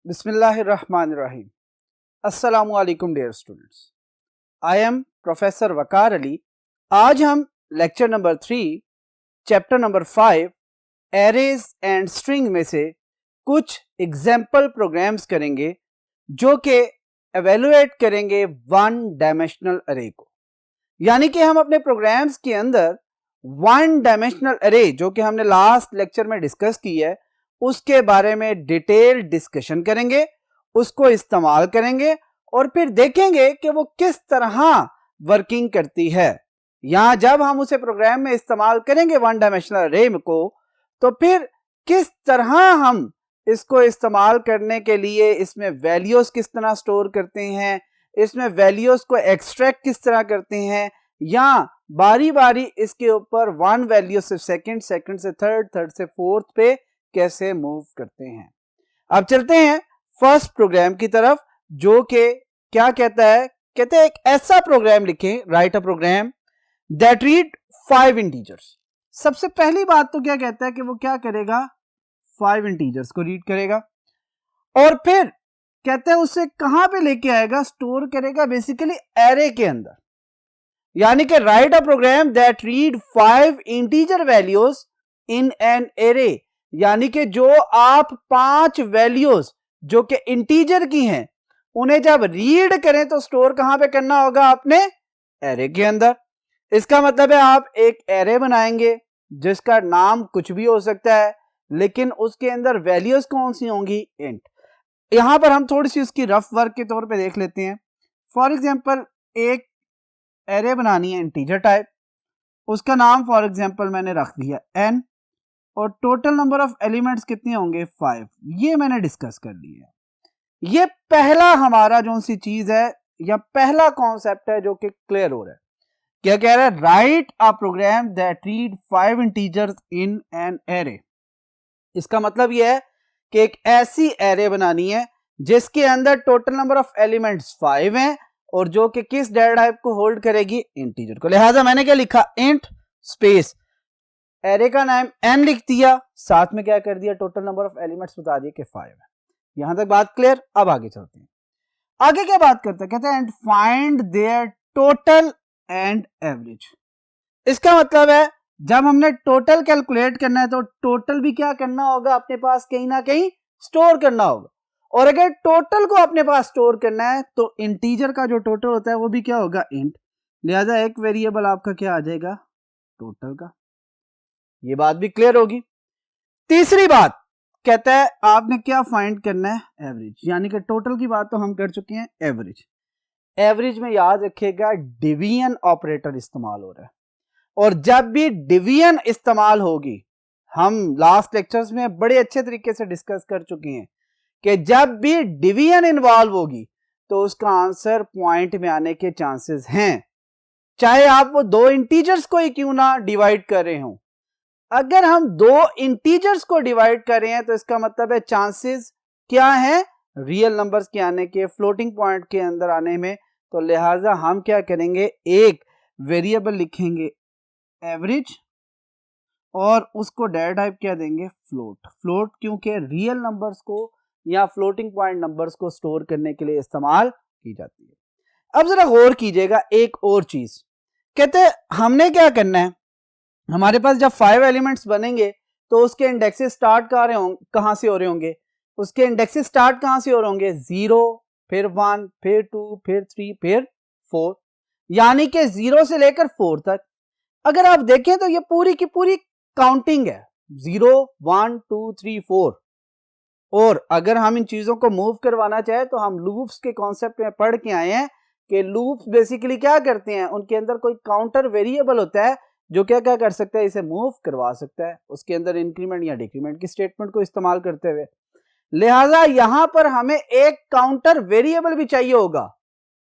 बिस्मिल्लाहिर्रहमानिर्रहीम। अस्सलामु अलैकुम dear students. I am professor Waqar Ali. आज हम lecture number 3 chapter number 5 arrays and string में से कुछ एग्जाम्पल प्रोग्राम्स करेंगे जो कि एवेलुएट करेंगे वन डायमेंशनल अरे को। यानी कि हम अपने प्रोग्राम्स के अंदर वन डायमेंशनल अरे जो कि हमने लास्ट लेक्चर में डिस्कस की है उसके बारे में डिटेल डिस्कशन करेंगे, उसको इस्तेमाल करेंगे और फिर देखेंगे कि वो किस तरह वर्किंग करती है। यहां जब हम उसे प्रोग्राम में इस्तेमाल करेंगे वन डायमेंशनल अरे को, तो फिर किस तरह हम इसको इस्तेमाल करने के लिए इसमें वैल्यूज किस तरह स्टोर करते हैं, इसमें वैल्यूज को एक्सट्रैक्ट किस तरह करते हैं, या बारी बारी इसके ऊपर वन वैल्यू से सेकंड, सेकंड से थर्ड, थर्ड से फोर्थ पे कैसे मूव करते हैं। अब चलते हैं फर्स्ट प्रोग्राम की तरफ जो कि क्या कहता है। कहते हैं एक ऐसा प्रोग्राम लिखें, write a program that read 5 integers. सबसे पहली बात तो क्या कहता है कि वो क्या करेगा, 5 इंटीजर्स को रीड करेगा और फिर कहते हैं उसे कहां पे लेके आएगा, स्टोर करेगा बेसिकली एरे के अंदर। यानी कि write a program that read 5 integer values in an array. यानी कि जो आप 5 वैल्यूज जो कि इंटीजर की हैं उन्हें जब रीड करें तो स्टोर कहां पे करना होगा, अपने एरे के अंदर। इसका मतलब है आप एक एरे बनाएंगे जिसका नाम कुछ भी हो सकता है, लेकिन उसके अंदर वैल्यूज कौन सी होंगी, इंट। यहां पर हम थोड़ी सी उसकी रफ वर्क के तौर पे देख लेते हैं। फॉर एग्जांपल एक एरे बनानी है इंटीजर टाइप, उसका नाम फॉर एग्जांपल मैंने रख दिया n और टोटल नंबर ऑफ एलिमेंट्स कितने होंगे, 5। ये मैंने डिस्कस कर लिया। ये पहला हमारा जो सी चीज है या पहला कॉन्सेप्ट है जो कि क्लियर हो रहा है। क्या कह रहा है, write a program that read 5 integers in an array. इसका मतलब यह है कि एक ऐसी एरे बनानी है जिसके अंदर टोटल नंबर ऑफ एलिमेंट्स 5 हैं और जो कि किस डेटा टाइप को होल्ड करेगी, इंटीजर को। लिहाजा मैंने क्या लिखा, इंट स्पेस एरे का नाम n लिख दिया, साथ में क्या कर दिया, टोटल नंबर ऑफ एलिमेंट्स बता दिए कि 5 है। यहां तक बात क्लियर। अब आगे चलते हैं। आगे क्या बात करते हैं, कहते हैं and find their total and average. इसका मतलब है जब हमने टोटल कैलकुलेट करना है तो टोटल भी क्या करना होगा, अपने पास कहीं ना कहीं स्टोर करना होगा। और अगर टोटल को अपने पास स्टोर करना है तो इंटीजर का जो टोटल होता है वो भी क्या होगा, इंट। लिहाजा एक वेरिएबल आपका क्या आ जाएगा, टोटल का। ये बात भी क्लियर होगी। तीसरी बात कहता है आपने क्या फाइंड करना है, एवरेज। यानी कि टोटल की बात तो हम कर चुके हैं, एवरेज। एवरेज में याद रखिएगा डिवीजन ऑपरेटर इस्तेमाल हो रहा है और जब भी डिवीजन इस्तेमाल होगी, हम लास्ट लेक्चर्स में बड़े अच्छे तरीके से डिस्कस कर चुके हैं कि जब भी डिवीजन इन्वॉल्व होगी तो उसका आंसर पॉइंट में आने के चांसेस हैं, चाहे आप वो दो इंटीजर्स को ही क्यों ना डिवाइड कर रहे हो। अगर हम दो इंटीजर्स को डिवाइड कर रहे हैं तो इसका मतलब है चांसेस क्या है, रियल नंबर्स के आने के, फ्लोटिंग पॉइंट के अंदर आने में। तो लिहाजा हम क्या करेंगे, एक वेरिएबल लिखेंगे एवरेज और उसको डेटा टाइप क्या देंगे, फ्लोट। फ्लोट क्योंकि रियल नंबर्स को या फ्लोटिंग पॉइंट नंबर्स को स्टोर करने के लिए इस्तेमाल की जाती है। अब जरा गौर कीजिएगा एक और चीज। कहते हैं हमने क्या करना है, हमारे पास जब 5 एलिमेंट्स बनेंगे तो उसके इंडेक्सेस स्टार्ट कहां से हो रहे होंगे, उसके इंडेक्सेस स्टार्ट कहां से हो रहे होंगे, 0, फिर 1, फिर 2, फिर 3, फिर 4। यानी कि 0 से लेकर 4 तक अगर आप देखें तो ये पूरी की पूरी काउंटिंग है, 0, 1, 2, 3, 4। और अगर हम इन चीजों को मूव करवाना चाहे तो हम लूप्स के कॉन्सेप्ट में पढ़ के आए हैं कि लूप्स बेसिकली क्या करते हैं, उनके अंदर कोई काउंटर वेरिएबल होता है जो क्या क्या कर सकता है, इसे मूव करवा सकता है उसके अंदर इंक्रीमेंट या डिक्रीमेंट की स्टेटमेंट को इस्तेमाल करते हुए। लिहाजा यहां पर हमें एक काउंटर वेरिएबल भी चाहिए होगा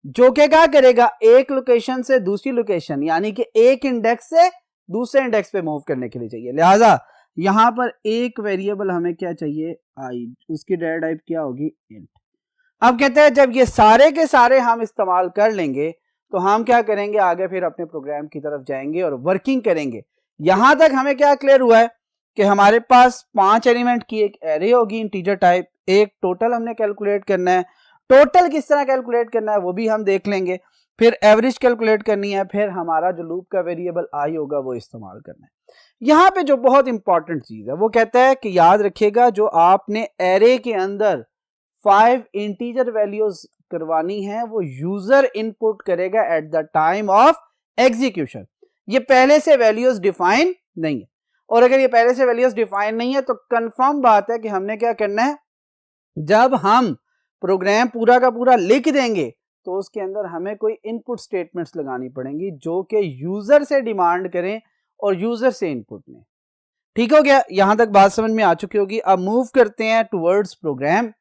जो कि क्या करेगा, एक लोकेशन से दूसरी लोकेशन यानी कि एक इंडेक्स से दूसरे इंडेक्स पे मूव करने के लिए चाहिए। लिहाजा यहां पर एक वेरिएबल हमें क्या चाहिए, आई, उसकी डेटा टाइप क्या होगी, इंट। अब कहते हैं जब ये सारे के सारे हम इस्तेमाल कर लेंगे तो हम क्या करेंगे, आगे फिर अपने प्रोग्राम की तरफ जाएंगे और वर्किंग करेंगे। यहां तक हमें क्या क्लियर हुआ है कि हमारे पास 5 एलिमेंट की एक एरे होगी इंटीजर टाइप, एक टोटल हमने कैलकुलेट करना है। टोटल किस तरह कैलकुलेट करना है वो भी हम देख लेंगे। फिर एवरेज कैलकुलेट करनी है, फिर हमारा जो लूप का वेरिएबल आई होगा वो इस्तेमाल करना है। यहाँ पे जो बहुत इंपॉर्टेंट चीज है वो कहता है कि याद रखिएगा जो आपने एरे के अंदर 5 इंटीजर वैल्यूज करवानी है वो यूजर इनपुट करेगा at the time of execution. ये पहले से वैल्यूज डिफाइन नहीं है, और अगर ये पहले से वैल्यूज डिफाइन नहीं है तो कंफर्म बात है कि हमने क्या करना है, जब हम प्रोग्राम पूरा का पूरा लिख देंगे तो उसके अंदर हमें कोई इनपुट स्टेटमेंट्स लगानी पड़ेंगी जो कि यूजर से डिमांड करें और यूजर से इनपुट लें। ठीक हो गया, यहां तक बात समझ में आ चुकी होगी। अब मूव करते हैं टुवर्ड्स प्रोग्राम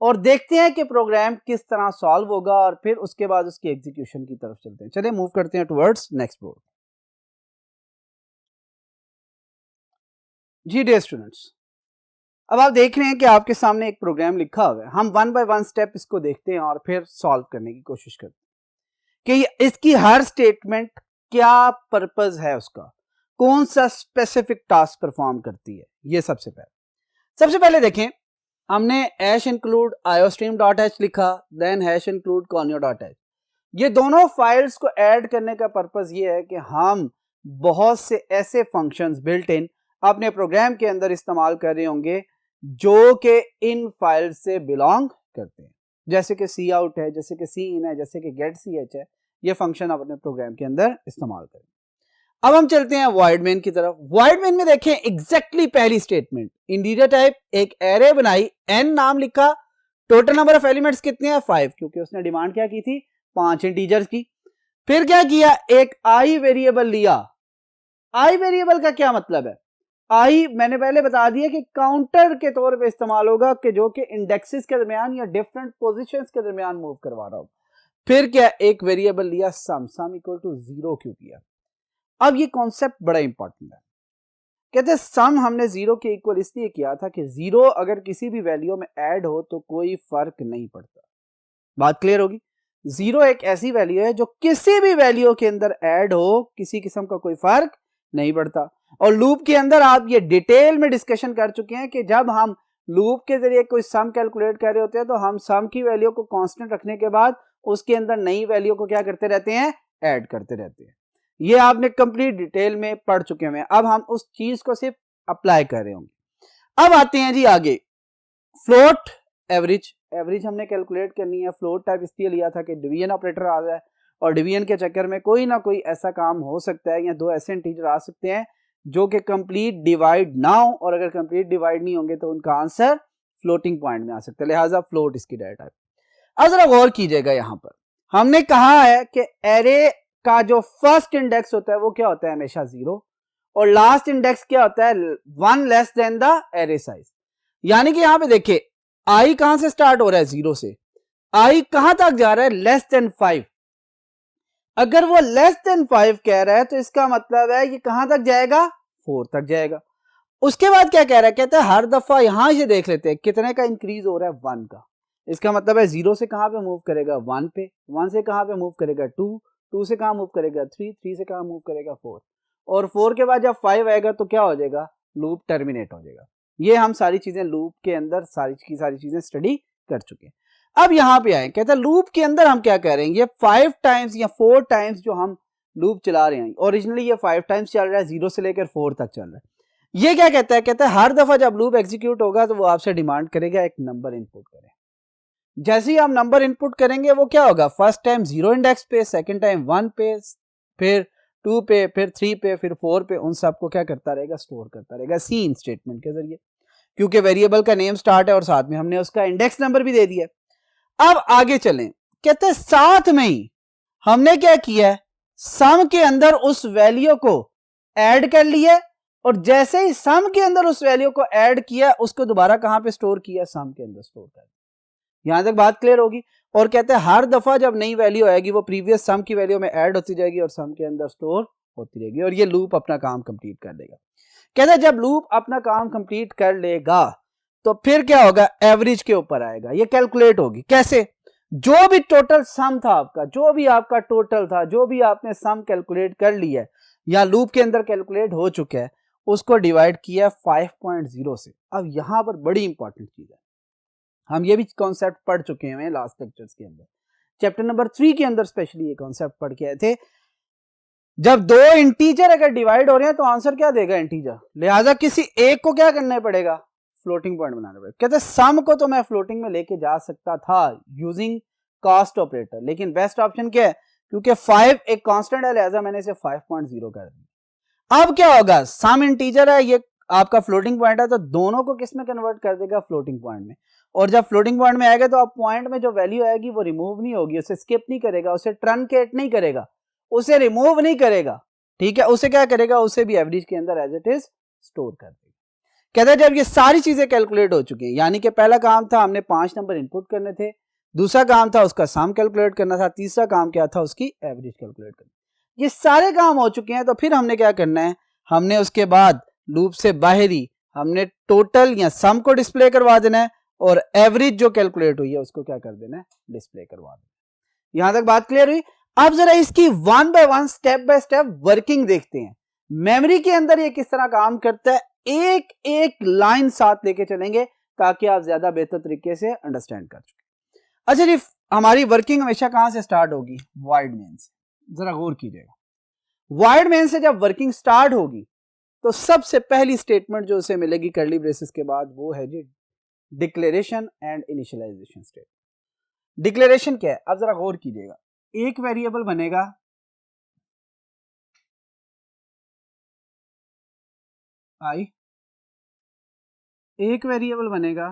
और देखते हैं कि प्रोग्राम किस तरह सॉल्व होगा और फिर उसके बाद उसकी एग्जीक्यूशन की तरफ चलते हैं। चलिए मूव करते हैं टुवर्ड्स नेक्स्ट बोर्ड। जी डियर स्टूडेंट्स, अब आप देख रहे हैं कि आपके सामने एक प्रोग्राम लिखा हुआ है। हम वन बाय वन स्टेप इसको देखते हैं और फिर सॉल्व करने की कोशिश करते हैं कि इसकी हर स्टेटमेंट क्या पर्पस है, उसका कौन सा स्पेसिफिक टास्क परफॉर्म करती है। ये सबसे पहले देखें, हमने हैश इंक्लूड iostream.h लिखा, देन हैश इंक्लूड conio.h। ये दोनों फाइल्स को ऐड करने का पर्पस ये है कि हम बहुत से ऐसे फंक्शंस बिल्ट इन अपने प्रोग्राम के अंदर इस्तेमाल कर रहे होंगे जो कि इन फाइल्स से बिलोंग करते हैं, जैसे कि सी आउट है, जैसे कि सी इन है, जैसे कि गेट सी एच है। ये फंक्शन आप अपने प्रोग्राम के अंदर इस्तेमाल करें। अब हम चलते हैं वॉइड मेन की तरफ। वॉइड मेन में देखें एग्जैक्टली पहली स्टेटमेंट, इंटीजर टाइप एक एरे बनाई, n नाम लिखा, टोटल नंबर ऑफ एलिमेंट्स कितने हैं 5, क्योंकि उसने डिमांड क्या की थी 5 इंटीजर्स की। फिर क्या किया, एक आई वेरिएबल लिया। आई वेरिएबल का क्या मतलब है, आई मैंने पहले बता दिया कि काउंटर के तौर पे इस्तेमाल होगा कि जो कि इंडेक्सेस के दरमियान या डिफरेंट पोजीशंस के दरमियान मूव करवा रहा हो। फिर क्या, एक वेरिएबल लिया सम इक्वल टू 0 क्यों किया। अब ये कॉन्सेप्ट बड़ा इंपॉर्टेंट है। कहते हैं सम हमने 0 के इक्वल इसलिए किया था कि 0 अगर किसी भी वैल्यू में ऐड हो तो कोई फर्क नहीं पड़ता। बात क्लियर होगी। 0 एक ऐसी वैल्यू है जो किसी भी वैल्यू के अंदर ऐड हो किसी किस्म का कोई फर्क नहीं पड़ता। और लूप के अंदर आप ये डिटेल में डिस्कशन कर चुके हैं कि जब हम लूप के जरिए कोई सम कैलकुलेट कर रहे होते हैं तो हम सम की वैल्यू को कांस्टेंट रखने के बाद उसके अंदर नई वैल्यू को क्या करते रहते हैं, ऐड करते रहते हैं। ये आपने कंप्लीट डिटेल में पढ़ चुके हैं। अब हम उस चीज को सिर्फ अप्लाई कर रहे होंगे। अब आते हैं जी आगे, फ्लोट एवरेज। एवरेज हमने कैलकुलेट करनी है। फ्लोट टाइप इसलिए लिया था कि डिवीजन ऑपरेटर आ जाए और डिवीजन के चक्कर में कोई ना कोई ऐसा काम हो सकता है या दो ऐसे इंटीजर आ सकते हैं जो कि कंप्लीट डिवाइड ना हो, और अगर कंप्लीट डिवाइड नहीं होंगे तो उनका आंसर फ्लोटिंग पॉइंट में आ सकता है, लिहाजा फ्लोट इसकी डाटा टाइप। अब जरा गौर कीजिएगा, यहां पर हमने कहा है कि एरे का जो फर्स्ट इंडेक्स होता है वो क्या होता है, हमेशा 0, और लास्ट इंडेक्स क्या होता है 1 less than the array size. यानी कि यहां पे देखिए आई कहां से स्टार्ट हो रहा है 0 से, आई कहां तक जा रहा है लेस देन 5। अगर वो लेस देन 5 कह रहा है तो इसका मतलब है ये कहां तक जाएगा, 4 तक जाएगा। उसके बाद क्या कह रहा है, कहता है हर दफा यहां से देख लेते हैं कितने का इंक्रीज हो रहा है 1 का। इसका मतलब है 0 से कहां पे मूव करेगा 1 पे, 1 से कहां पे मूव करेगा 2, 2 से कहां मूव करेगा 3, 3 से कहां मूव करेगा 4, और 4 के बाद जब 5 आएगा तो क्या हो जाएगा, लूप टर्मिनेट हो जाएगा। ये हम सारी चीजें लूप के अंदर सारी चीजें स्टडी कर चुके हैं। अब यहां पे आए, कहता है लूप के अंदर हम क्या कर रहे हैं, ये 5 टाइम्स या 4 टाइम्स जो हम लूप चला रहे हैं, ओरिजिनली ये 5 टाइम्स चल रहा है, 0 से लेकर 4 तक चल रहा है। ये क्या कहता है, कहता है हर दफा जब लूप एग्जीक्यूट होगा तो वो आपसे डिमांड करेगा एक नंबर इनपुट करें। जैसे ही आप नंबर इनपुट करेंगे वो क्या होगा, फर्स्ट टाइम 0 इंडेक्स पे, सेकंड टाइम 1 पे, फिर 2 पे, फिर 3 पे, फिर 4 पे, उन सबको क्या करता रहेगा, स्टोर करता रहेगा सीन स्टेटमेंट के जरिए, क्योंकि वेरिएबल का नेम स्टार्ट है और साथ में हमने उसका इंडेक्स नंबर भी दे दिया। अब आगे चलें, कहते हैं साथ में ही हमने क्या किया है, सम के अंदर उस वैल्यू को ऐड कर लिया, और जैसे ही सम के अंदर उस वैल्यू को ऐड किया उसको दोबारा कहां पे स्टोर किया, सम के अंदर स्टोर कर। यहां तक बात क्लियर होगी। और कहते हैं हर दफा जब नई वैल्यू आएगी वो प्रीवियस सम की वैल्यू में ऐड होती जाएगी और सम के अंदर स्टोर होती रहेगी, और ये लूप अपना काम कंप्लीट कर देगा। कहते हैं जब लूप अपना काम कंप्लीट कर लेगा तो फिर क्या होगा, एवरेज के ऊपर आएगा, ये कैलकुलेट होगी। कैसे, जो भी टोटल सम था आपका, जो भी आपका टोटल था, जो भी आपने सम कैलकुलेट कर लिया है या लूप के अंदर कैलकुलेट हो चुका है, उसको डिवाइड किया 5.0 से। अब यहां पर बड़ी इंपॉर्टेंट चीज है, हम ये भी कॉन्सेप्ट पढ़ चुके हैं लास्ट लेक्चर्स के अंदर, चैप्टर नंबर 3 के अंदर स्पेशली ये कॉन्सेप्ट पढ़ के आए थे। जब दो इंटीजर अगर डिवाइड हो रहे हैं तो आंसर क्या देगा, इंटीजर, लिहाजा किसी एक को क्या करना पड़ेगा, फ्लोटिंग पॉइंट बनाना पड़ेगा। कहते सम को तो मैं फ्लोटिंग में लेके जा सकता था यूजिंग कास्ट ऑपरेटर, लेकिन बेस्ट ऑप्शन क्या है, क्योंकि 5 एक कांस्टेंट है लिहाजा मैंने इसे 5.0 कर दिया। अब क्या होगा, सम इंटीजर है, ये आपका फ्लोटिंग पॉइंट है, तो दोनों को किस में कन्वर्ट कर देगा, फ्लोटिंग पॉइंट में। और जब फ्लोटिंग पॉइंट में आएगा तो अब पॉइंट में जो वैल्यू आएगी वो रिमूव नहीं होगी, उसे स्किप नहीं करेगा, उसे ट्रंकेट नहीं करेगा, उसे रिमूव नहीं करेगा, ठीक है, उसे क्या करेगा, उसे भी एवरेज के अंदर एज इट इज स्टोर कर देगा। कहते हैं जब ये सारी चीजें कैलकुलेट हो चुकी हैं, यानी कि पहला काम था हमने 5 नंबर इनपुट करने थे, दूसरा काम था उसका सम कैलकुलेट करना था, तीसरा काम क्या था, उसकी एवरेज कैलकुलेट करना। ये सारे काम हो चुके हैं, तो फिर हमने क्या करना है, हमने उसके बाद लूप से बाहरी हमने टोटल या सम को डिस्प्ले करवा देना है, और एवरेज जो कैलकुलेट हुई है उसको क्या कर देना है, डिस्प्ले करवा देना। यहां तक बात क्लियर हुई। अब जरा इसकी one by one step by step working देखते हैं, मेमोरी के अंदर ये किस तरह काम करता है, एक एक लाइन साथ लेके चलेंगे ताकि आप ज्यादा बेहतर तरीके से अंडरस्टैंड कर सकें। अच्छा जी, हमारी वर्किंग हमेशा कहां से स्टार्ट होगी, वाइड मेन से, जरा गौर कीजिएगा। वाइड मेन से जब वर्किंग स्टार्ट होगी तो सबसे पहली स्टेटमेंट जो उसे मिलेगी कर्ली ब्रेसेस के बाद वो है जी declaration and initialization statement. Declaration क्या है, अब जरा गौर कीजिएगा, एक वेरिएबल बनेगा आई, एक वेरिएबल बनेगा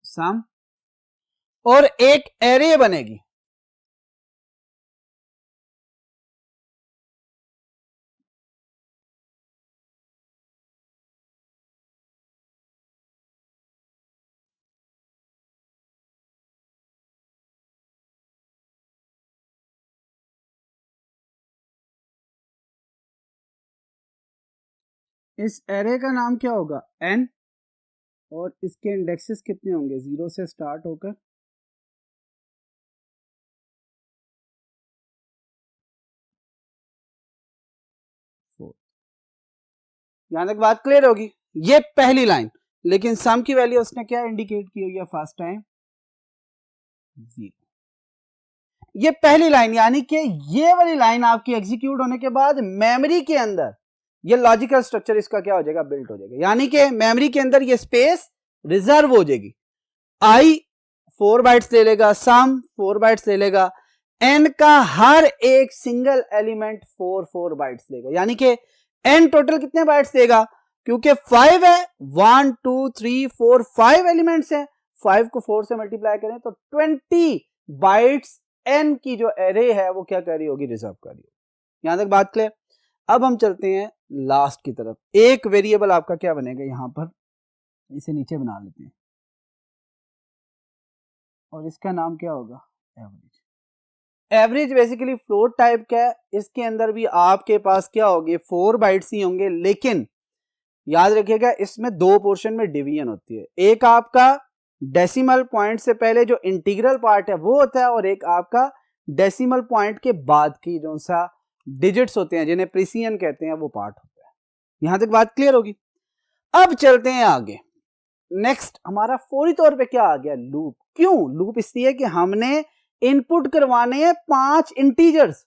सम, और एक एरे बनेगी। इस एरे का नाम क्या होगा, n, और इसके इंडेक्सेस कितने होंगे, 0 से स्टार्ट होकर यहां तक बात क्लियर होगी। ये पहली लाइन, लेकिन सम की वैल्यू उसने क्या इंडिकेट की हुई है, फर्स्ट टाइम 0। ये पहली लाइन, यानी कि ये वाली लाइन आपकी एग्जीक्यूट होने के बाद मेमोरी के अंदर ये लॉजिकल स्ट्रक्चर इसका क्या हो जाएगा, बिल्ट हो जाएगा, यानी कि मेमोरी के अंदर ये स्पेस रिजर्व हो जाएगी। आई 4 बाइट्स ले लेगा, सम 4 बाइट्स ले लेगा, एन का हर एक सिंगल एलिमेंट 4 बाइट्स देगा, यानी कि एन टोटल कितने बाइट्स देगा, क्योंकि 5 है, 1 2 3 4 5 एलिमेंट्स हैं, 5 को 4 से मल्टीप्लाई करें तो 20 बाइट्स एन की जो एरे है वो क्या कर रही होगी, रिजर्व कर रही होगी। यहां तक बात क्लियर। अब हम चलते हैं लास्ट की तरफ। एक वेरिएबल आपका क्या बनेगा, यहां पर इसे नीचे बना लेते हैं, और इसका नाम क्या होगा, average. Average basically float type का है, इसके अंदर भी आपके पास क्या होंगे, 4 बाइट्स ही होंगे, लेकिन याद रखिएगा इसमें 2 पोर्शन में डिवीजन होती है, एक आपका डेसिमल पॉइंट से पहले जो इंटीग्रल पार्ट है वो होता है, और एक आपका डेसिमल पॉइंट के बाद की जो सा डिजिट्स होते हैं जिन्हें प्रिसिजन कहते हैं वो पार्ट होता है। यहां तक बात क्लियर होगी। अब चलते हैं आगे। नेक्स्ट हमारा फौरी तौर पे क्या आ गया, लूप। क्यों लूप, इसलिए कि हमने इनपुट करवाने हैं 5 इंटीजर्स,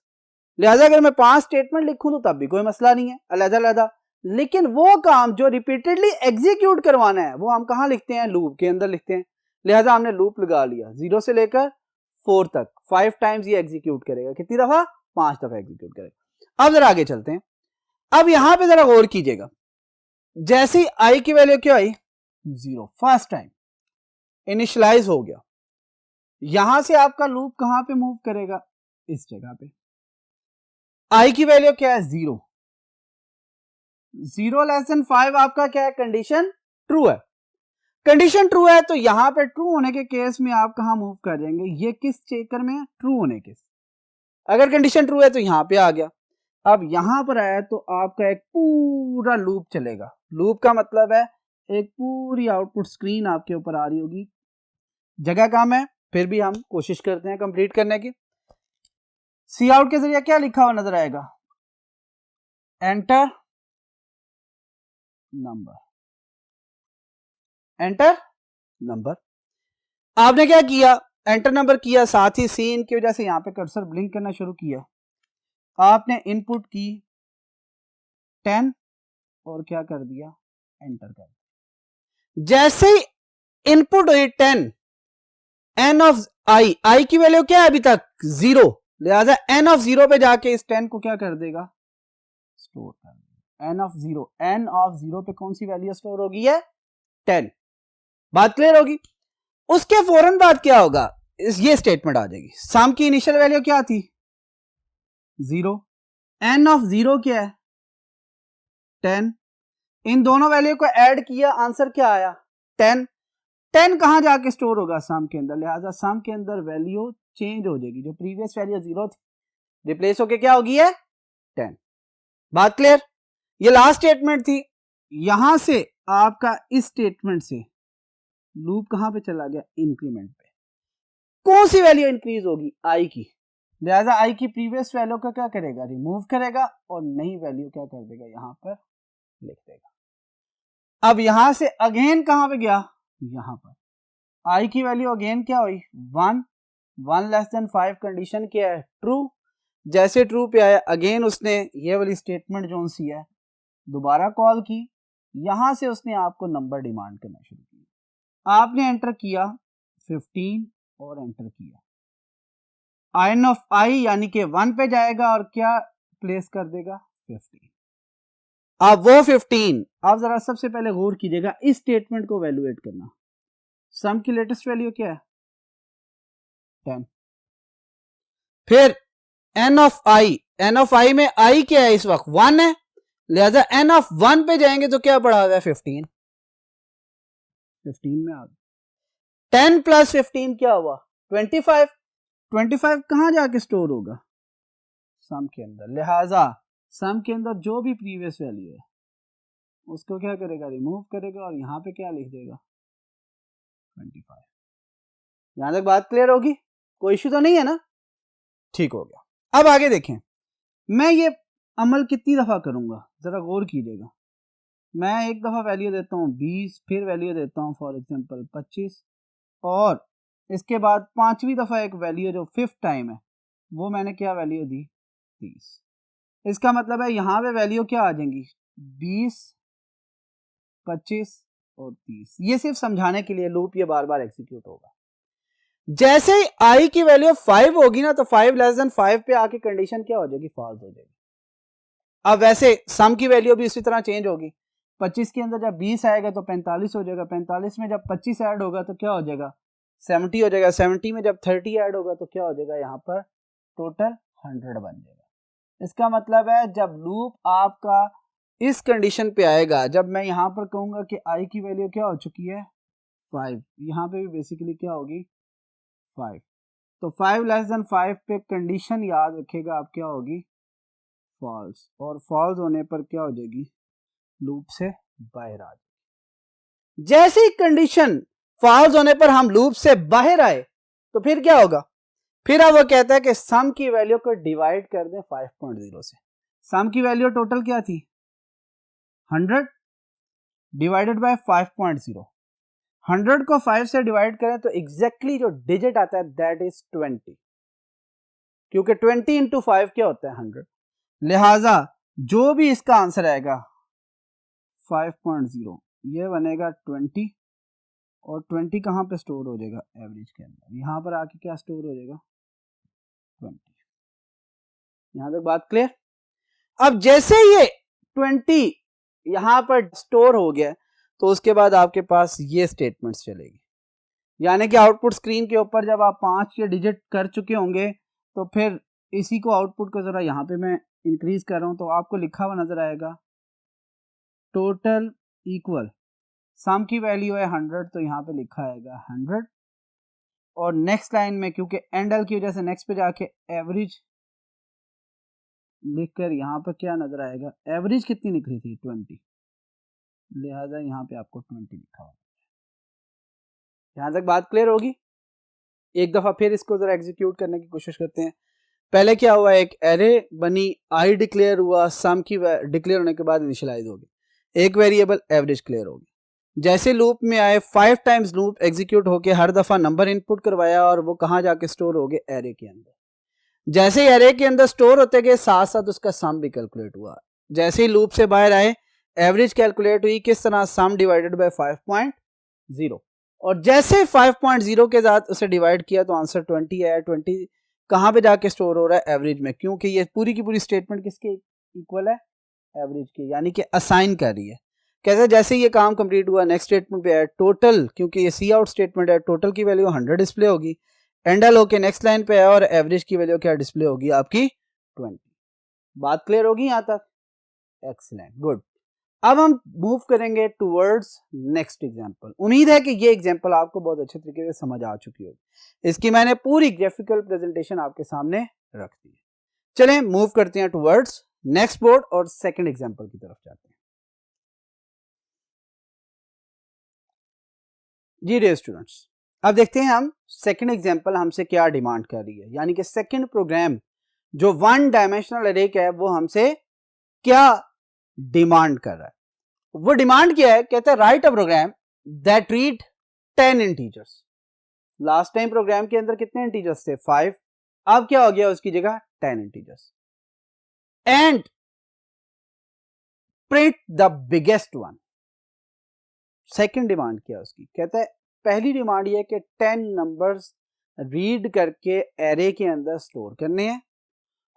लिहाजा अगर मैं 5 स्टेटमेंट लिखूं तो तब भी कोई मसला नहीं है, अलग-अलग, लेकिन वो काम जो रिपीटेडली एग्जीक्यूट करवाना है वो हम कहां लिखते हैं, लूप के अंदर लिखते हैं। लिहाजा हमने लूप लगा लिया 0 से लेकर 4 तक, 5 टाइम्स ये एग्जीक्यूट करेगा, कितनी दफा, 5 दफा एग्जीक्यूट करेगा। अब जरा आगे चलते हैं। अब यहां पे जरा गौर कीजिएगा, जैसे आई की वैल्यू क्या आई, 0, फर्स्ट टाइम इनिशियलाइज हो गया, यहां से आपका लूप कहां पे मूव करेगा, इस जगह पे। आई की वैल्यू क्या है, 0, 0 लेस देन 5 आपका क्या है, कंडीशन ट्रू है। कंडीशन ट्रू है तो यहां पे ट्रू होने के केस में आप कहां मूव कर जाएंगे, ये किस चेकर में, ट्रू होने के। अगर कंडीशन ट्रू है तो यहां पे आ गया। अब यहां पर आया तो आपका एक पूरा लूप चलेगा। लूप का मतलब है एक पूरी आउटपुट स्क्रीन आपके ऊपर आ रही होगी, जगह कम है फिर भी हम कोशिश करते हैं कंप्लीट करने की। सी आउट के जरिए क्या लिखा हुआ नजर आएगा, एंटर नंबर, एंटर नंबर। आपने क्या किया, एंटर नंबर किया, साथ ही सीन की वजह से यहां पे कर्सर ब्लिंक करना शुरू किया। आपने इनपुट की 10 और क्या कर दिया, एंटर कर दिया। जैसे ही इनपुट हुई 10, एन ऑफ आई की वैल्यू क्या है अभी तक 0, लिहाजा एन ऑफ 0 पे जाके इस 10 को क्या कर देगा, स्टोर कर देगा। एन ऑफ 0, एन ऑफ 0 पे कौन सी वैल्यू स्टोर होगी है 10। बात क्लियर होगी। उसके फौरन बाद क्या होगा, ये स्टेटमेंट आ जाएगी। सम की इनिशियल वैल्यू क्या थी 0, एन ऑफ 0 क्या है 10, इन दोनों वैल्यू को ऐड किया, आंसर क्या आया 10। 10 कहां जाके स्टोर होगा सम के अंदर, लिहाजा सम के अंदर वैल्यू चेंज हो जाएगी, जो प्रीवियस वैल्यू 0 थी रिप्लेस होके क्या होगी है 10। बात क्लियर। ये लास्ट स्टेटमेंट थी। यहां से आपका इस स्टेटमेंट से लूप कहां पे चला गया, इंक्रीमेंट पे। कौन सी वैल्यू इंक्रीज होगी, आई की, लिहाजा आई की प्रीवियस वैल्यू का क्या करेगा, रिमूव करेगा और नई वैल्यू क्या कर देगा, यहां पर लिख देगा। अब यहां से अगेन कहां पे गया, यहां पर आई की वैल्यू अगेन क्या हुई 1, 1 लेस देन 5 कंडीशन क्या है ट्रू। जैसे ट्रू पे आया अगेन उसने ये वाली स्टेटमेंट जो सी है दोबारा कॉल की, यहां से उसने आपको नंबर डिमांड करना शुरू किया। आपने एंटर किया 15 और एंटर किया, एन ऑफ आई यानी कि 1 पे जाएगा और क्या प्लेस कर देगा 15। अब वो 15, आप जरा सबसे पहले गौर कीजिएगा इस स्टेटमेंट को वैल्यूएट करना। सम की लेटेस्ट वैल्यू क्या है 10, फिर N of I, N of I में आई क्या है इस वक्त 1 है, लिहाजा एन ऑफ 1 पे जाएंगे तो क्या पड़ा हुआ है 15, 15 में आ गया। 10 प्लस 15 क्या हुआ 25, 25 कहां जाके स्टोर होगा सम के अंदर, लिहाजा सम के अंदर जो भी प्रीवियस वैल्यू है उसको क्या करेगा, रिमूव करेगा और यहां पे क्या लिख देगा 25। यहां तक बात क्लियर होगी, कोई इश्यू तो नहीं है ना, ठीक हो गया। अब आगे देखें, मैं ये अमल कितनी दफा करूंगा जरा गौर कीजिएगा। मैं एक दफा वैल्यू देता हूं 20, फिर वैल्यू देता हूं फॉर एग्जांपल 25, और इसके बाद पांचवी दफा एक वैल्यू जो 5th टाइम है वो मैंने क्या वैल्यू दी 30। इसका मतलब है यहां पे वैल्यू क्या आ जाएंगी 20, 25 और 30। ये सिर्फ समझाने के लिए, लूप ये बार बार एग्जीक्यूट होगा। जैसे ही आई की वैल्यू 5 होगी ना तो 5 लेस देन 5 पे आके कंडीशन क्या हो जाएगी, फॉल्स हो जाएगी। अब वैसे सम की वैल्यू भी इसी तरह चेंज होगी। 25 के अंदर जब 20 आएगा तो 45 हो जाएगा, 45 में जब 25 ऐड होगा तो क्या हो जाएगा 70 हो जाएगा, 70 में जब 30 ऐड होगा तो क्या हो जाएगा, यहाँ पर टोटल 100 बन जाएगा। इसका मतलब है जब लूप आपका इस कंडीशन पे आएगा, जब मैं यहाँ पर कहूंगा कि आई की वैल्यू क्या हो चुकी है 5, यहाँ पे भी बेसिकली क्या होगी 5, तो 5 लेस देन 5 पे कंडीशन याद रखेगा आप क्या होगी फॉल्स, और फॉल्स होने पर क्या हो जाएगी लूप से बाहर आ जाएगी। जैसे ही कंडीशन फॉल्स होने पर हम लूप से बाहर आए तो फिर क्या होगा, फिर अब वो कहता है कि सम की वैल्यू को डिवाइड कर दें 5.0 से। सम की वैल्यू टोटल क्या थी 100 डिवाइडेड बाय 5.0, 100 को 5 से डिवाइड करें तो एग्जैक्टली जो डिजिट आता है दैट इज 20, क्योंकि 20 इंटू 5 क्या होता है 100, लिहाजा जो भी इसका आंसर आएगा 5.0 ये बनेगा 20, और 20 कहां पे स्टोर हो जाएगा एवरेज के अंदर, यहां पर आके क्या स्टोर हो जाएगा 20। यहां तक बात क्लियर। अब जैसे ये 20 यहां पर स्टोर हो गया तो उसके बाद आपके पास ये स्टेटमेंट्स चलेगी, यानी कि आउटपुट स्क्रीन के ऊपर जब आप 5 के डिजिट कर चुके होंगे तो फिर इसी को आउटपुट को जरा यहाँ पे मैं इंक्रीज कर रहा हूं तो आपको लिखा हुआ नजर आएगा टोटल इक्वल सम की वैल्यू है 100 तो यहाँ पे लिखा आएगा 100, और नेक्स्ट लाइन में क्योंकि एंडल की वजह से नेक्स्ट पे जाके एवरेज लिखकर यहाँ पर क्या नजर आएगा, एवरेज कितनी निकली थी 20, लिहाजा यहाँ पे आपको 20 लिखा हुआ। यहां तक बात क्लियर होगी। एक दफा फिर इसको जरा एग्जीक्यूट करने की कोशिश करते हैं। पहले क्या हुआ, एक एरे बनी, आई डिक्लेयर हुआ, सम की डिक्लेयर होने के बाद इनिशियलाइज होगी, एक वेरिएबल एवरेज क्लियर होगी। जैसे लूप में आए 5 टाइम्स लूप एग्जीक्यूट होके हर दफा नंबर इनपुट करवाया और वो कहां जाके स्टोर हो गए, एरे के अंदर। जैसे ही एरे के अंदर स्टोर होते गए साथ साथ उसका सम भी कैलकुलेट हुआ। जैसे ही लूप से बाहर आए एवरेज कैलकुलेट हुई, किस तरह, सम डिवाइडेड बाय 5.0, और जैसे 5.0 के साथ उसे डिवाइड किया तो आंसर 20 आया। 20 कहां पे जाके स्टोर हो रहा है, एवरेज में, क्योंकि ये पूरी की पूरी स्टेटमेंट किसके इक्वल है, एवरेज के, यानी कि असाइन कर रही है। कैसे, जैसे ये काम कंप्लीट हुआ नेक्स्ट स्टेटमेंट पे है टोटल, क्योंकि ये सी आउट स्टेटमेंट है, टोटल की वैल्यू 100 डिस्प्ले होगी। एंडल होके नेक्स्ट लाइन पे है और एवरेज की वैल्यू क्या डिस्प्ले होगी आपकी, 20। बात क्लियर होगी यहां तक, एक्सीलेंट, गुड। अब हम मूव करेंगे टुवर्ड्स नेक्स्ट एग्जांपल। उम्मीद है कि ये एग्जांपल आपको बहुत अच्छे तरीके से समझ आ चुकी होगी। इसकी मैंने पूरी ग्राफिकल प्रेजेंटेशन आपके सामने रख दी है। चलें मूव करते हैं टुवर्ड्स नेक्स्ट बोर्ड और सेकंड एग्जांपल की तरफ जाते हैं। जी डियर स्टूडेंट्स, अब देखते हैं हम सेकंड एग्जांपल हमसे क्या डिमांड कर रही है, यानी कि सेकंड प्रोग्राम जो 1 डायमेंशनल अरे का है वो हमसे क्या डिमांड कर रहा है। वो डिमांड क्या है, कहते हैं write a program that read 10 integers. Last time program के अंदर कितने इंटीजर्स थे, 5। अब क्या हो गया उसकी जगह 10 integers, and print the biggest one. Second demand क्या है उसकी, कहता है पहली डिमांड ये है कि 10 नंबर्स रीड करके एरे के अंदर स्टोर करने हैं,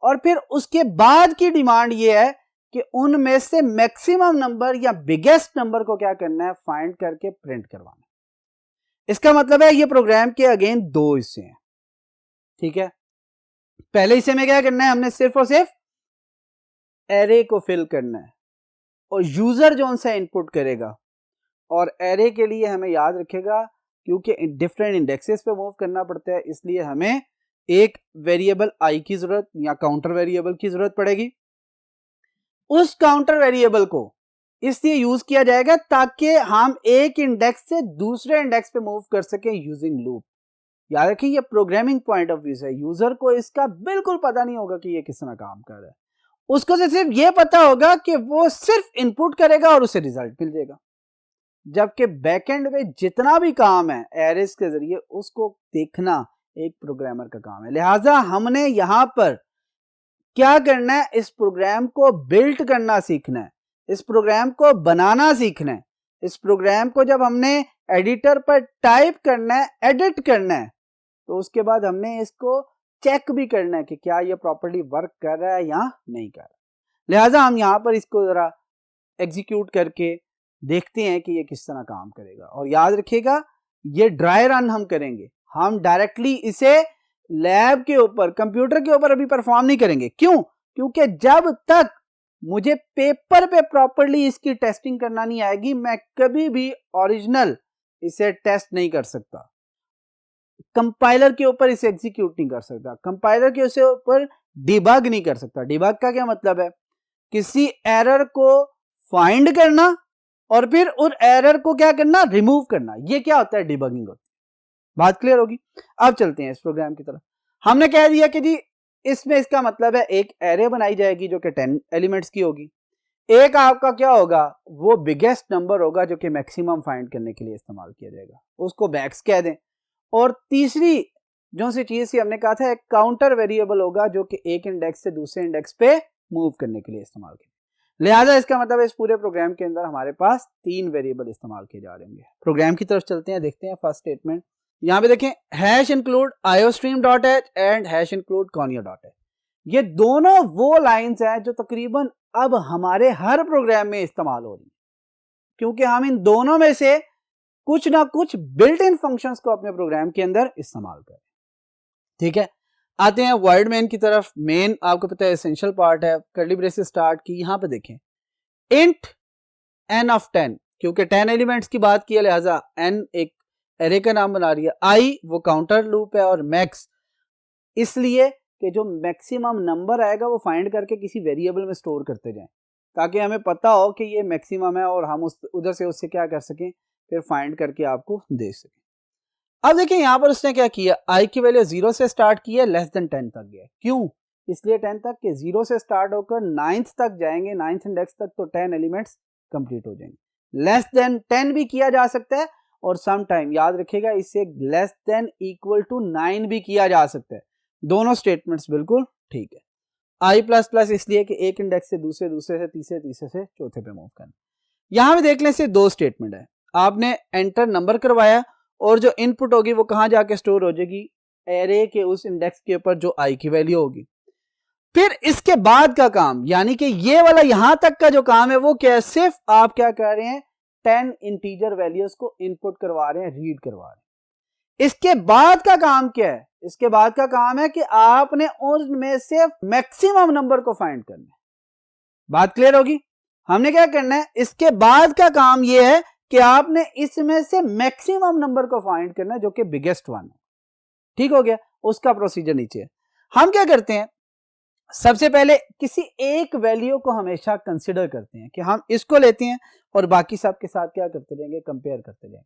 और फिर उसके बाद की डिमांड ये है कि उनमें से मैक्सिमम नंबर या बिगेस्ट नंबर को क्या करना है, फाइंड करके प्रिंट करवाना। इसका मतलब है ये प्रोग्राम के अगेन 2 हिस्से हैं, ठीक है। पहले हिस्से में क्या करना है, हमने सिर्फ और सिर्फ एरे को फिल करना है, और यूजर जो उनसे इनपुट करेगा। और एरे के लिए हमें याद रखेगा, क्योंकि डिफरेंट इंडेक्सेस पे मूव करना पड़ता है, इसलिए हमें एक वेरिएबल आई की जरूरत या काउंटर वेरिएबल की जरूरत पड़ेगी। उस काउंटर वेरिएबल को इसलिए यूज किया जाएगा ताकि हम एक इंडेक्स से दूसरे इंडेक्स पे मूव कर सके यूजिंग लूप। याद रखिए ये प्रोग्रामिंग पॉइंट ऑफ व्यू से यूजर को इसका बिल्कुल पता नहीं होगा कि ये किस तरह काम कर रहा है। उसको सिर्फ ये पता होगा कि वो सिर्फ इनपुट करेगा और उसे रिजल्ट मिल जाएगा। जबकि बैकएंड में जितना भी काम है एरेस के जरिए उसको देखना एक प्रोग्रामर का काम है। लिहाजा हमने यहां पर क्या करना है, इस प्रोग्राम को बिल्ड करना सीखना है, इस प्रोग्राम को बनाना सीखना है। इस प्रोग्राम को जब हमने एडिटर पर टाइप करना है, एडिट करना है, तो उसके बाद हमने इसको चेक भी करना है कि क्या ये प्रॉपर्ली वर्क कर रहा है या नहीं कर रहा। लिहाजा हम यहां पर इसको जरा एग्जीक्यूट करके देखते हैं कि ये किस तरह काम करेगा। और याद रखिएगा ये ड्राई रन हम करेंगे, हम डायरेक्टली इसे लैब के ऊपर, कंप्यूटर के ऊपर अभी परफॉर्म नहीं करेंगे। क्यों? क्योंकि जब तक मुझे पेपर पे प्रॉपर्ली इसकी टेस्टिंग करना नहीं आएगी, मैं कभी भी ओरिजिनल इसे टेस्ट नहीं कर सकता, कंपाइलर के ऊपर इसे एग्जीक्यूट नहीं कर सकता, कंपाइलर के ऊपर डिबग नहीं कर सकता। डिबग का क्या मतलब है, किसी एरर को फाइंड करना और फिर उस एरर को क्या करना, रिमूव करना। ये क्या होता है, डिबगिंग होती है। बात क्लियर होगी। अब चलते हैं इस प्रोग्राम की तरफ। हमने कह दिया कि जी इसमें इसका मतलब है एक एरे बनाई जाएगी जो कि 10 एलिमेंट्स की होगी। एक आपका क्या होगा, वो बिगेस्ट नंबर होगा जो कि मैक्सिमम फाइंड करने के लिए इस्तेमाल किया जाएगा, उसको मैक्स कह दें। और तीसरी जो सी चीज की हमने कहा था, एक काउंटर वेरिएबल होगा जो कि एक इंडेक्स से दूसरे इंडेक्स पे मूव करने के लिए इस्तेमाल किया। लिहाजा इसका मतलब इस पूरे प्रोग्राम के अंदर हमारे पास 3 वेरिएबल इस्तेमाल किए जा रहे होंगे। प्रोग्राम की तरफ चलते हैं, देखते हैं फर्स्ट स्टेटमेंट। यहाँ पे देखें hash include iostream.h and hash include conio.h। ये दोनों वो लाइंस हैं जो तकरीबन अब हमारे हर प्रोग्राम में इस्तेमाल हो रही है, क्योंकि हम इन दोनों में से कुछ ना कुछ बिल्ट इन फंक्शंस को अपने प्रोग्राम के अंदर इस्तेमाल करें। ठीक है, आते हैं वर्ड मेन की तरफ। मेन आपको पता है एसेंशियल पार्ट है, कर्ली ब्रेसेस स्टार्ट की। यहां पे देखें इंट n ऑफ 10, क्योंकि 10 एलिमेंट्स की बात की है लिहाजा n एक एरे का नाम बना रही है। i वो काउंटर लूप है, और मैक्स इसलिए कि जो मैक्सिमम नंबर आएगा वो फाइंड करके किसी वेरिएबल में स्टोर करते जाएं, ताकि हमें पता हो कि ये मैक्सिमम है और हम उधर से उससे क्या कर सकें, फिर फाइंड करके आपको दे सकें। अब देखिए यहां पर उसने क्या किया, i की वैल्यू 0 से स्टार्ट की है, लेस देन 10 तक गया। क्यों? इसलिए 10 तक के 0 से स्टार्ट होकर 9th तक जाएंगे, 9th इंडेक्स तक, तो 10 एलिमेंट्स कंप्लीट हो जाएंगे। लेस देन 10 भी किया जा सकता है और सम टाइम याद रखिएगा इसे लेस देन इक्वल टू 9 भी किया जा सकता है। दोनों स्टेटमेंट्स बिल्कुल ठीक है। आई प्लस प्लस इसलिए कि एक इंडेक्स से दूसरे, दूसरे से तीसरे, तीसरे से चौथे पे मूव करना। यहां पे देख लें से दो स्टेटमेंट है। आपने एंटर नंबर करवाया और जो इनपुट होगी वो कहां जाके स्टोर हो जाएगी, एरे के उस इंडेक्स के ऊपर जो आई की वैल्यू होगी। फिर इसके बाद का काम यानी कि ये वाला यहां तक का जो काम है वो क्या है, सिर्फ आप क्या कर रहे हैं 10 इंटीजर वैल्यूज को इनपुट करवा रहे हैं, रीड करवा रहे हैं। इसके बाद का काम क्या है, इसके बाद का काम है कि आपने उनमें से मैक्सिमम नंबर को फाइंड करना है। बात क्लियर होगी। हमने क्या करना है, इसके बाद का काम यह है कि आपने इसमें से मैक्सिमम नंबर को फाइंड करना है जो कि बिगेस्ट वन है। ठीक हो गया। उसका प्रोसीजर नीचे है। हम क्या करते हैं, सबसे पहले किसी एक वैल्यू को हमेशा कंसिडर करते हैं कि हम इसको लेते हैं और बाकी सब के साथ क्या करते रहेंगे, कंपेयर करते रहेंगे।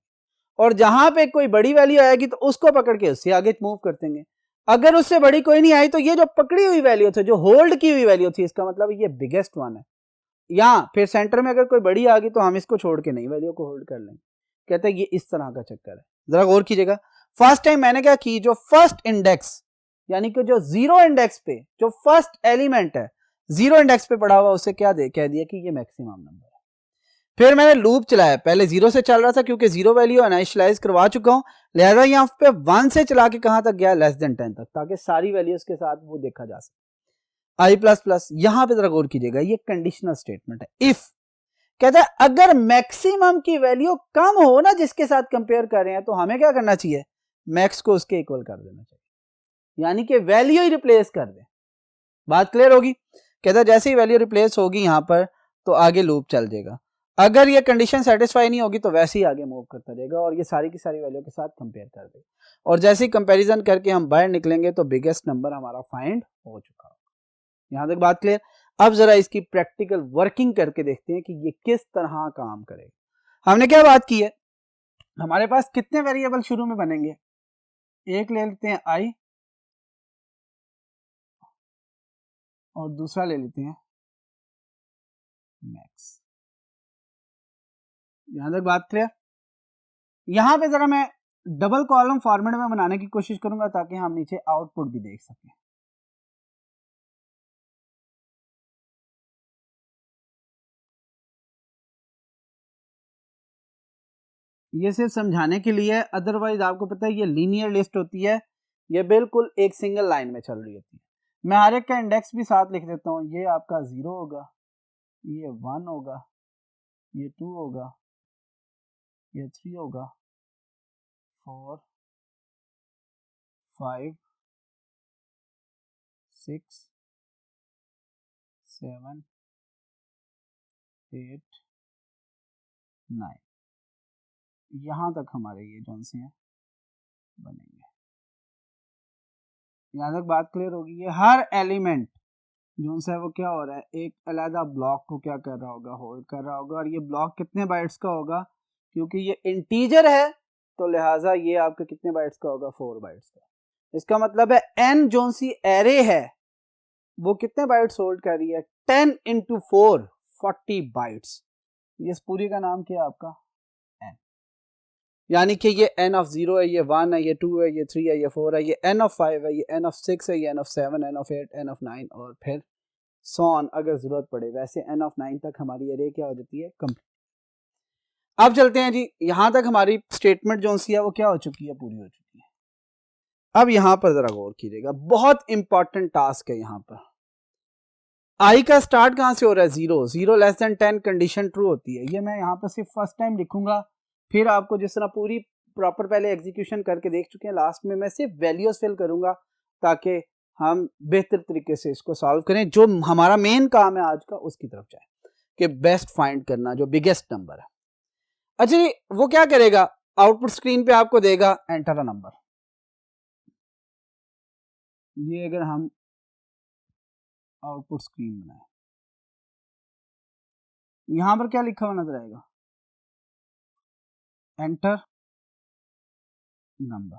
और जहां पे कोई बड़ी वैल्यू आएगी तो उसको पकड़ के उससे आगे मूव करते हैं। अगर उससे बड़ी कोई नहीं आई तो ये जो पकड़ी हुई वैल्यू थी, जो होल्ड की हुई वैल्यू थी, इसका मतलब ये बिगेस्ट वन है। या फिर सेंटर में अगर कोई बड़ी आ गई तो हम इसको छोड़ के नहीं वैल्यू को होल्ड कर लेंगे। कहते हैं ये इस तरह का चक्कर है। जरा गौर कीजिएगा। फर्स्ट टाइम मैंने क्या की, जो फर्स्ट इंडेक्स यानी कि जो जीरो इंडेक्स पे जो फर्स्ट एलिमेंट है जीरो इंडेक्स पे पड़ा हुआ, उसे क्या कह दिया कि ये मैक्सिमम नंबर है। फिर मैंने लूप चलाया, पहले जीरो से चल रहा था क्योंकि जीरो वैल्यू इनिशियलाइज करवा चुका हूं, लिहाजा यहां पे 1 से चला के कहां तक गया, लेस देन 10 तक, ताकि सारी वैल्यूज के साथ वो देखा जा सके। आई प्लस प्लस, यहां पे जरा गौर कीजिएगा, ये कंडीशनल स्टेटमेंट है। इफ कहता है अगर मैक्सिमम की वैल्यू कम हो ना जिसके साथ कंपेयर कर रहे हैं, तो हमें क्या करना चाहिए, मैक्स को उसके इक्वल कर देना चाहिए, यानी कि वैल्यू ही रिप्लेस कर दे। बात क्लियर होगी। कहता है जैसे ही वैल्यू रिप्लेस होगी यहां पर तो आगे लूप चल जाएगा। अगर ये कंडीशन सेटिस्फाई नहीं होगी तो वैसे ही आगे मूव करता रहेगा और ये सारी की सारी वैल्यू के साथ कंपेयर कर देगा। और जैसे ही कंपैरिजन करके हम बाहर निकलेंगे तो बिगेस्ट नंबर हमारा फाइंड हो चुका होगा। यहां तक बात क्लियर। अब जरा इसकी प्रैक्टिकल वर्किंग करके देखते हैं कि ये किस तरह काम करेगा। हमने क्या बात की है, हमारे पास कितने वेरिएबल शुरू में बनेंगे, एक ले लेते हैं आई और दूसरा ले लेते हैं मैक्स। यहां तक बात क्लियर। यहां पे जरा मैं डबल कॉलम फॉर्मेट में बनाने की कोशिश करूंगा ताकि हम नीचे आउटपुट भी देख सकें। ये सिर्फ समझाने के लिए, अदरवाइज आपको पता है ये लीनियर लिस्ट होती है, ये बिल्कुल एक सिंगल लाइन में चल रही होती है। मैं हर एक का इंडेक्स भी साथ लिख देता हूँ। ये आपका 0 होगा, ये 1 होगा, ये 2 होगा, ये 3 होगा, 4 5 6 7 8 9, यहां तक हमारे ये जो से हैं बनेंगे। यहां तक बात क्लियर होगी। ये हर एलिमेंट जो है वो क्या हो रहा है, एक अलग ब्लॉक को क्या कर रहा होगा, होल्ड कर रहा होगा। और ये ब्लॉक कितने बाइट्स का होगा, क्योंकि ये इंटीजर है तो लिहाजा ये आपके कितने बाइट्स का होगा, 4 बाइट्स का। इसका मतलब है एन जो सी एरे है वो कितने बाइट्स होल्ड कर रही है, 10 इंटू 4 40 बाइट्स। ये पूरी का नाम क्या है आपका एन, यानी कि ये एन ऑफ 0 है, ये 1 है, ये 2 है, ये 3 है, ये 4 है, ये एन ऑफ 5 है, ये एन ऑफ 6 है, ये n of 7, n of 8, n of 9 और फिर सॉन अगर जरूरत पड़े। वैसे एन ऑफ 9 तक हमारी एरे क्या हो जाती है, कंप्लीट। अब चलते हैं जी, यहां तक हमारी स्टेटमेंट जो सी है वो क्या हो चुकी है, पूरी हो चुकी है। अब यहां पर जरा गौर कीजिएगा, बहुत इंपॉर्टेंट टास्क है। यहां पर आई का स्टार्ट कहां से हो रहा है, 0, 0 लेस देन 10 कंडीशन ट्रू होती है। ये मैं यहां पर सिर्फ फर्स्ट टाइम लिखूंगा, फिर आपको जिस तरह पूरी प्रॉपर पहले एग्जीक्यूशन करके देख चुके हैं, लास्ट में मैं सिर्फ वैल्यूज फिल करूंगा ताकि हम बेहतर तरीके से इसको सॉल्व करें। जो हमारा मेन काम है आज का उसकी तरफ जाए कि बेस्ट फाइंड करना, जो बिगेस्ट नंबर है। अच्छा जी, वो क्या करेगा, आउटपुट स्क्रीन पे आपको देगा एंटर अ नंबर। ये अगर हम आउटपुट स्क्रीन बनाए, यहां पर क्या लिखा हुआ नजर आएगा, एंटर नंबर।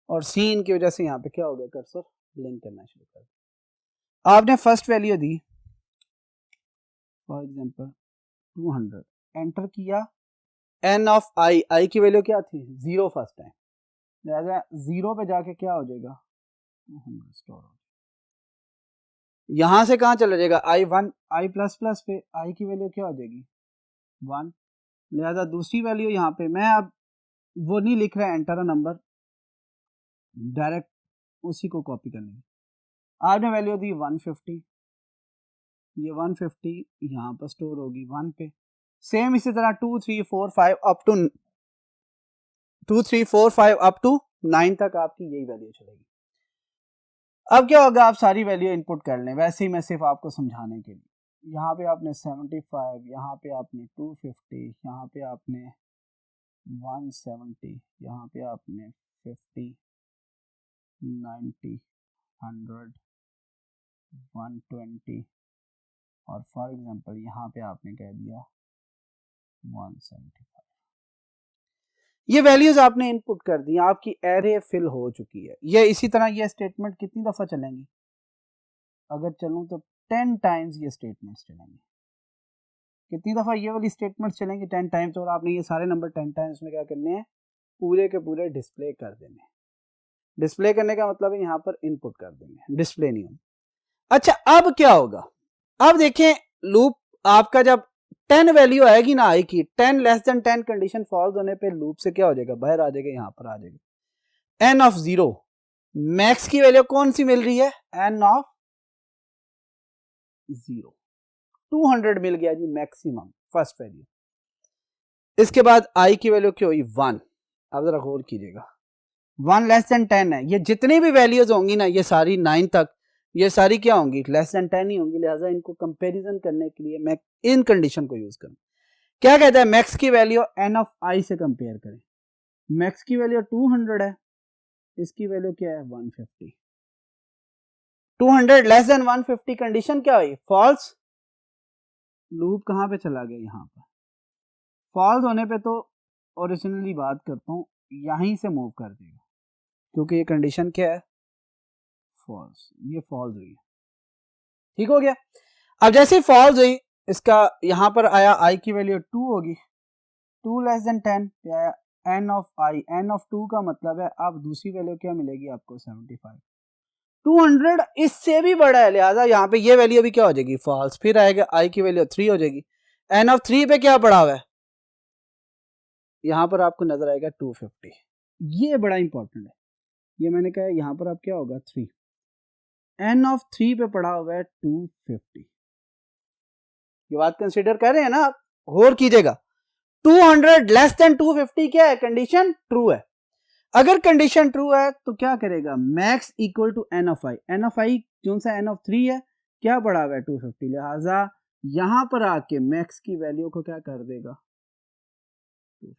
और सीन की वजह से यहां पे क्या हो गया, कर्सर ब्लिंक करना शुरू कर दिया। आपने first value the for example 200, enter किया, n ऑफ i की वैल्यू क्या थी 0 फर्स्ट टाइम, लिहाजा 0 पे जाके क्या हो जाएगा 200 स्टोर हो जाएगा। यहां से कहां चला जाएगा i1 i प्लस प्लस पे i की वैल्यू क्या हो जाएगी 1, लिहाजा दूसरी वैल्यू यहाँ पे मैं अब वो नहीं लिख रहा एंटर अ नंबर, डायरेक्ट उसी को कॉपी करनी है। आपने वैल्यू दी 150, ये 150 यहाँ पर स्टोर होगी 1 पे। सेम इसी तरह 2 3 4 5 अप टू 2 3 4 5 अप टू 9 तक आपकी यही वैल्यू चलेगी। अब क्या होगा, आप सारी वैल्यू इनपुट कर लें, वैसे ही मैं सिर्फ आपको समझाने के लिए। यहाँ पे आपने 75, यहाँ पे आपने 250, यहाँ पे आपने 170, यहाँ पे आपने 50, 90, 100, 120 और फॉर एग्जांपल यहाँ पे आपने कह दिया 175। ये वैल्यूज आपने इनपुट कर दी, आपकी एरे फिल हो चुकी है। ये इसी तरह ये स्टेटमेंट कितनी दफा चलेंगी, अगर चलूं तो 10 टाइम्स ये स्टेटमेंट्स चलेंगे। कितनी दफा ये वाली स्टेटमेंट्स चलेंगी 10 टाइम्स, और आपने ये सारे नंबर 10 टाइम्स में क्या करने हैं, पूरे के पूरे डिस्प्ले कर देने। डिस्प्ले करने का मतलब है यहाँ पर इनपुट कर देंगे, डिस्प्ले नहीं होगा। अच्छा अब क्या होगा, अब देखें लूप आपका जब 10 वैल्यू आएगी ना आई की, 10 लेस देन 10 कंडीशन फॉल्स होने पे लूप से क्या हो जाएगा, बाहर आ जाएगा, यहाँ पर आ जाएगा n ऑफ 0। मैक्स की वैल्यू कौन सी मिल रही है, n ऑफ 0, 200 मिल गया जी मैक्सिमम फर्स्ट वैल्यू। इसके बाद i की वैल्यू क्या हुई 1। अब जरा गौर कीजिएगा 1 लेस देन 10 है, ये जितनी भी वैल्यूज होंगी ना ये सारी 9 तक, ये सारी क्या होंगी लेस देन 10 ही होंगी, लिहाजा इनको कंपैरिजन करने के लिए मैं इन कंडीशन को यूज करूं। क्या कहता है, मैक्स की वैल्यू n ऑफ i से कंपेयर करें। मैक्स की वैल्यू 200 है, इसकी वैल्यू क्या है 150। 200 लेस देन 150 कंडीशन क्या हुई, फॉल्स। लूप कहां पे चला गया, यहां पर। फॉल्स होने पे तो ओरिजिनली बात करता हूं यहीं से मूव कर देगा, क्योंकि ये कंडीशन क्या है फॉल्स, ये फॉल्स हुई है, ठीक हो गया। अब जैसे ही फॉल्स हुई, इसका यहां पर आया i की वैल्यू 2 होगी, 2 लेस देन 10 पे आया n of i, n of 2 का मतलब है अब दूसरी वैल्यू क्या मिलेगी आपको 75। 200 इससे भी बड़ा है, लिहाजा यहाँ पे ये वैल्यू भी क्या हो जाएगी फॉल्स। फिर आएगा i की वैल्यू 3 हो जाएगी, n ऑफ 3 पे क्या पड़ा हुआ है, यहां पर आपको नजर आएगा 250। ये बड़ा इंपॉर्टेंट है, ये मैंने कहा यहां पर आप क्या होगा 3, n ऑफ 3 पे पड़ा हुआ है 250। ये बात कंसीडर कर रहे हैं ना आप, गौर कीजिएगा। 200 लेस देन 250 क्या है, कंडीशन ट्रू है। अगर कंडीशन ट्रू है तो क्या करेगा, max equal to n of i, n of i जो सा n ऑफ 3 है क्या पड़ा हुआ है 250, लिहाजा यहां पर आके मैक्स की वैल्यू को क्या कर देगा 250।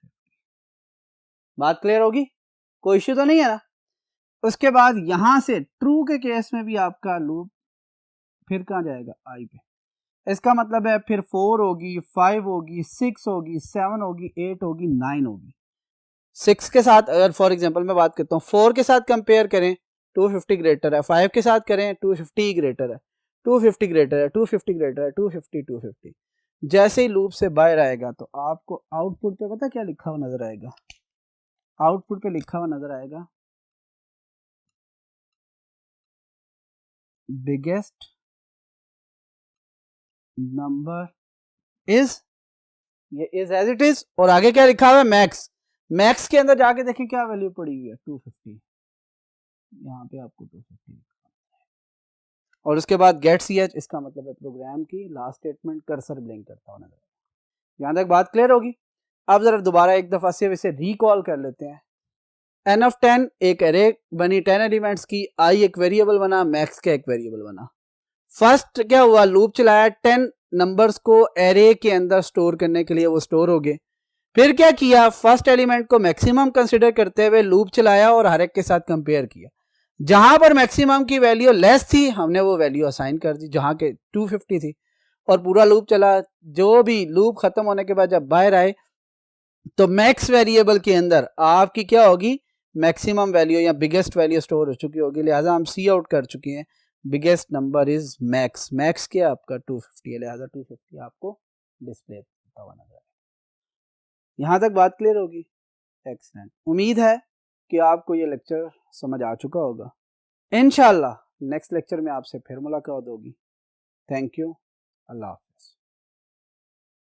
बात क्लियर होगी, कोई इश्यू तो नहीं है ना। उसके बाद यहां से ट्रू के केस में भी आपका लूप फिर कहां जाएगा i पे, इसका मतलब है फिर 4 होगी, 5 होगी, 6 होगी, 7 होगी, 8 होगी, 9 होगी। 6 के साथ अगर फॉर एग्जांपल मैं बात करता हूँ, 4 के साथ कंपेयर करें 250 ग्रेटर है, 5 के साथ करें 250 ग्रेटर है, 250 ग्रेटर है, 250 ग्रेटर है, 250 250। जैसे ही लूप से बाहर आएगा तो आपको आउटपुट पे पता क्या लिखा हुआ नजर आएगा, आउटपुट पे लिखा हुआ नजर आएगा बिगेस्ट नंबर इज, ये इज एज इट इज, और आगे क्या लिखा हुआ है मैक्स। मैक्स के अंदर जाके देखें क्या वैल्यू पड़ी हुई है 250, यहाँ पे आपको 250 और उसके बाद गेट ch, इसका मतलब है प्रोग्राम की लास्ट स्टेटमेंट कर्सर ब्लिंक करता होना। यहाँ तक बात क्लियर होगी। अब जरा दोबारा एक दफा से इसे रिकॉल कर लेते हैं। n ऑफ 10 एक एरे बनी 10 एलिमेंट्स की, i एक वेरिएबल बना, मैक्स का एक वेरिएबल बना। फर्स्ट क्या हुआ, लूप चलाया, 10 नंबर्स को एरे के अंदर स्टोर करने के लिए वो स्टोर हो गए। फिर क्या किया, फर्स्ट एलिमेंट को मैक्सिमम कंसीडर करते हुए लूप चलाया और हर एक के साथ कंपेयर किया। जहां पर मैक्सिमम की वैल्यू लेस थी हमने वो वैल्यू असाइन कर दी, जहां के 250 थी, और पूरा लूप चला। जो भी लूप खत्म होने के बाद जब बाहर आए तो मैक्स वेरिएबल के अंदर आपकी क्या होगी, मैक्सिमम वैल्यू या बिगेस्ट वैल्यू स्टोर हो चुकी होगी, लिहाजा हम सी आउट कर चुके हैं biggest number is max. Max क्या आपका 250 है, लिहाजा 250 आपको डिस्प्ले होता हुआ नजर आएगा। यहाँ तक बात क्लियर होगी? एक्सीलेंट। उम्मीद है कि आपको ये लेक्चर समझ आ चुका होगा। इंशाल्लाह नेक्स्ट लेक्चर में आपसे फिर मुलाकात होगी। Thank you. अल्लाह हाफ़िज़।